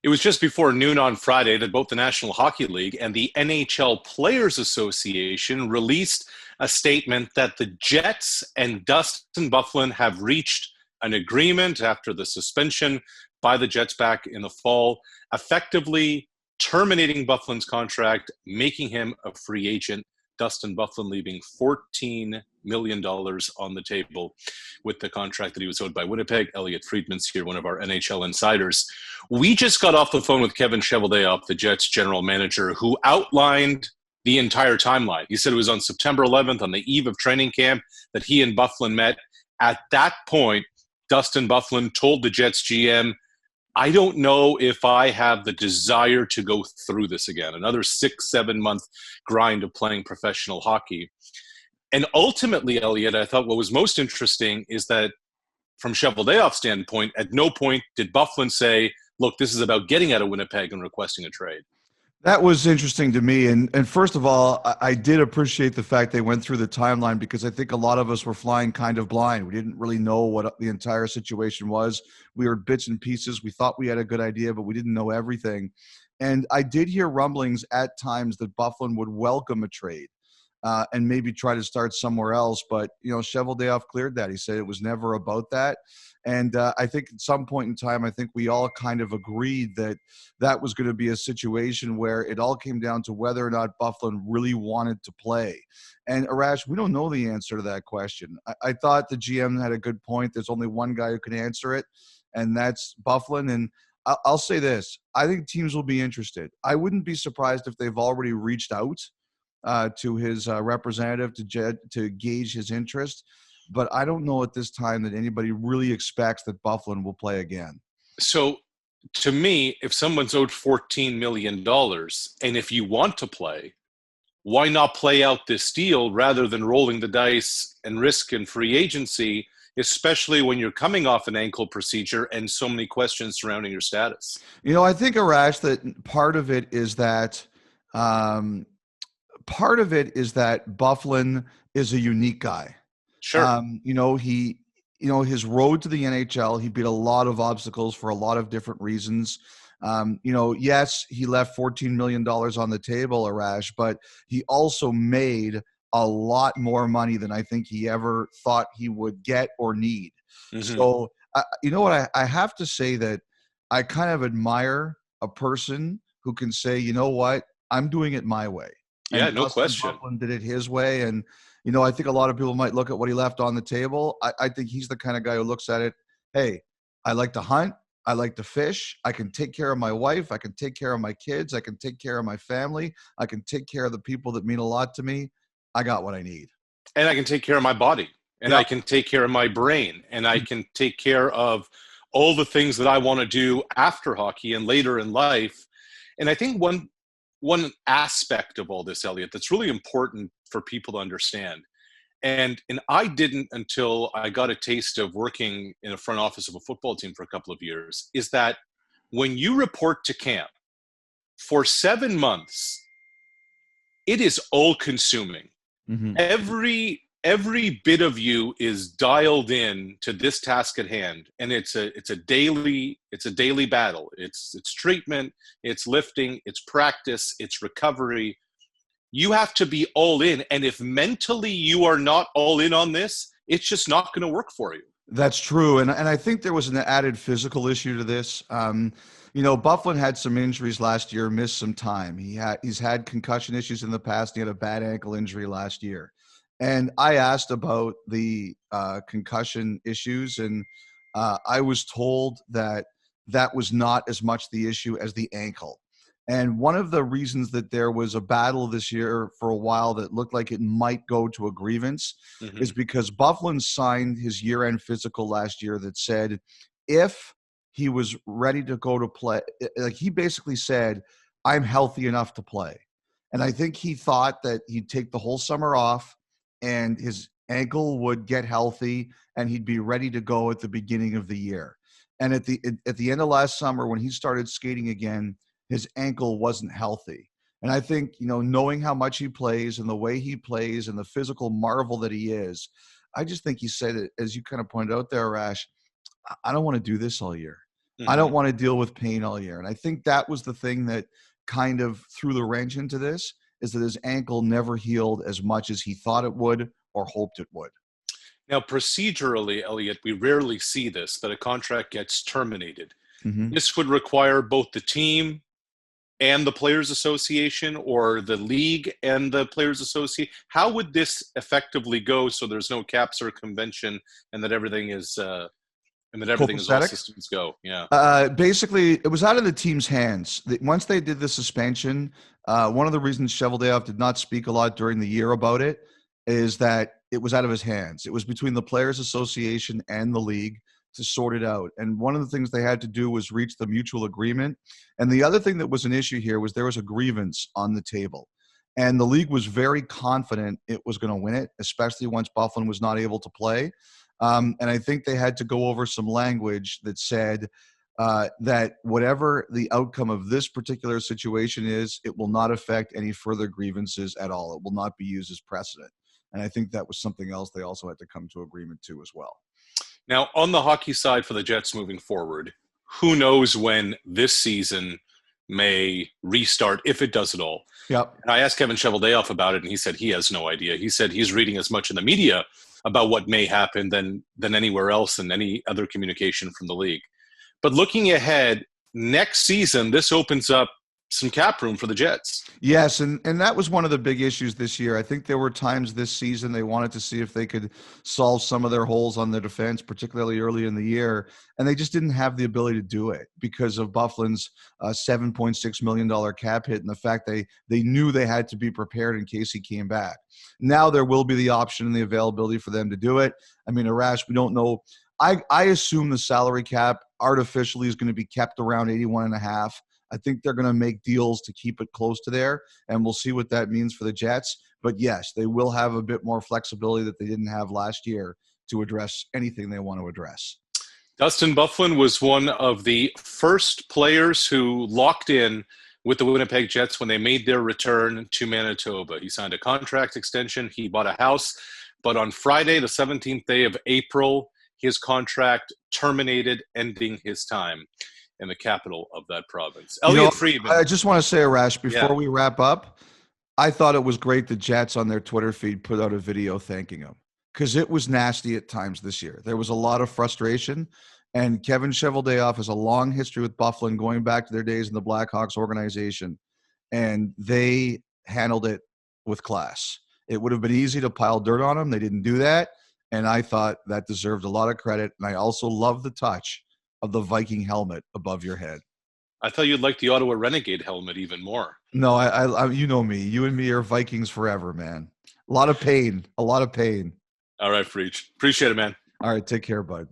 It was just before noon on Friday that both the National Hockey League and the NHL Players Association released a statement that the Jets and Dustin Byfuglien have reached an agreement after the suspension by the Jets back in the fall, effectively terminating Byfuglien's contract, making him a free agent. Dustin Byfuglien leaving $14 million on the table with the contract that he was owed by Winnipeg. Elliotte Friedman's here, one of our NHL insiders. We just got off the phone with Kevin Cheveldayoff, the Jets general manager, who outlined the entire timeline. He said it was on September 11th, on the eve of training camp, that he and Byfuglien met. At that point, Dustin Byfuglien told the Jets GM, I don't know if I have the desire to go through this again. Another 6-7 month grind of playing professional hockey. And ultimately, Elliotte, I thought what was most interesting is that from Cheveldayoff's standpoint, at no point did Byfuglien say, look, this is about getting out of Winnipeg and requesting a trade. That was interesting to me. And first of all, I did appreciate the fact they went through the timeline, because I think a lot of us were flying kind of blind. We didn't really know what the entire situation was. We were bits and pieces. We thought we had a good idea, but we didn't know everything. And I did hear rumblings at times that Byfuglien would welcome a trade and maybe try to start somewhere else. But, Cheveldayoff cleared that. He said it was never about that. And I think at some point in time, I think we all kind of agreed that that was going to be a situation where it all came down to whether or not Byfuglien really wanted to play. And Arash, we don't know the answer to that question. I thought the GM had a good point. There's only one guy who can answer it, and that's Byfuglien. And I'll say this. I think teams will be interested. I wouldn't be surprised if they've already reached out to his representative to gauge his interest. But I don't know at this time that anybody really expects that Byfuglien will play again. So to me, if someone's owed $14 million, and if you want to play, why not play out this deal rather than rolling the dice and risk in free agency, especially when you're coming off an ankle procedure and so many questions surrounding your status? I think, Arash, that part of it is that Byfuglien is a unique guy. Sure. His road to the NHL, he beat a lot of obstacles for a lot of different reasons. Yes, he left $14 million on the table, Arash, but he also made a lot more money than I think he ever thought he would get or need. Mm-hmm. So, I have to say that I kind of admire a person who can say, you know what, I'm doing it my way. Yeah, and no Dustin question. Byfuglien did it his way. And I think a lot of people might look at what he left on the table. I think he's the kind of guy who looks at it, hey, I like to hunt. I like to fish. I can take care of my wife. I can take care of my kids. I can take care of my family. I can take care of the people that mean a lot to me. I got what I need. And I can take care of my body. And I can take care of my brain. And I can take care of all the things that I want to do after hockey and later in life. And I think one aspect of all this, Elliotte, that's really important for people to understand, and I didn't until I got a taste of working in a front office of a football team for a couple of years, is that when you report to camp for 7 months, it is all-consuming. Mm-hmm. Every bit of you is dialed in to this task at hand, and it's a daily battle. It's treatment, it's lifting, it's practice, it's recovery. You have to be all in, and if mentally you are not all in on this, it's just not going to work for you. That's true, and I think there was an added physical issue to this. Byfuglien had some injuries last year, missed some time. He's had concussion issues in the past. He had a bad ankle injury last year. And I asked about the concussion issues, and I was told that was not as much the issue as the ankle. And one of the reasons that there was a battle this year for a while that looked like it might go to a grievance is because Byfuglien signed his year-end physical last year that said if he was ready to go to play, like he basically said, I'm healthy enough to play. And I think he thought that he'd take the whole summer off and his ankle would get healthy and he'd be ready to go at the beginning of the year. And at the end of last summer, when he started skating again, his ankle wasn't healthy. And I think, knowing how much he plays and the way he plays and the physical marvel that he is, I just think he said it, as you kind of pointed out there, Arash, I don't want to do this all year. I don't want to deal with pain all year. And I think that was the thing that kind of threw the wrench into this, is that his ankle never healed as much as he thought it would or hoped it would. Now, procedurally, Elliotte, we rarely see this, that a contract gets terminated. Mm-hmm. This would require both the team and the Players Association, or the league and the Players Association. How would this effectively go so there's no cap circumvention and that everything is all systems go? Yeah. Basically, it was out of the team's hands. Once they did the suspension, one of the reasons Cheveldayoff did not speak a lot during the year about it is that it was out of his hands. It was between the Players Association and the league to sort it out. And one of the things they had to do was reach the mutual agreement. And the other thing that was an issue here was there was a grievance on the table. And the league was very confident it was going to win it, especially once Byfuglien was not able to play. And I think they had to go over some language that said that whatever the outcome of this particular situation is, it will not affect any further grievances at all. It will not be used as precedent. And I think that was something else they also had to come to agreement to as well. Now, on the hockey side for the Jets moving forward, who knows when this season may restart, if it does at all. Yep. And I asked Kevin Cheveldayoff about it, and he said he has no idea. He said he's reading as much in the media about what may happen than anywhere else and any other communication from the league. But looking ahead, next season, this opens up some cap room for the Jets. Yes, and that was one of the big issues this year. I think there were times this season they wanted to see if they could solve some of their holes on their defense, particularly early in the year, and they just didn't have the ability to do it because of Byfuglien's $7.6 million cap hit and the fact they knew they had to be prepared in case he came back. Now there will be the option and the availability for them to do it. I mean, Arash, we don't know. I assume the salary cap artificially is going to be kept around 81.5. I think they're going to make deals to keep it close to there, and we'll see what that means for the Jets. But yes, they will have a bit more flexibility that they didn't have last year to address anything they want to address. Dustin Byfuglien was one of the first players who locked in with the Winnipeg Jets when they made their return to Manitoba. He signed a contract extension. He bought a house. But on Friday, the 17th day of April, his contract terminated, ending his time in the capital of that province. Elliotte Friedman. I just want to say, Arash, before we wrap up, I thought it was great the Jets on their Twitter feed put out a video thanking him, because it was nasty at times this year. There was a lot of frustration, and Kevin Cheveldayoff has a long history with Byfuglien going back to their days in the Blackhawks organization, and they handled it with class. It would have been easy to pile dirt on him. They didn't do that, and I thought that deserved a lot of credit, and I also love the touch of the Viking helmet above your head. I thought you'd like the Ottawa Renegade helmet even more. No, I you know me. You and me are Vikings forever, man. A lot of pain. A lot of pain. All right, Freach. Appreciate it, man. All right, take care, bud.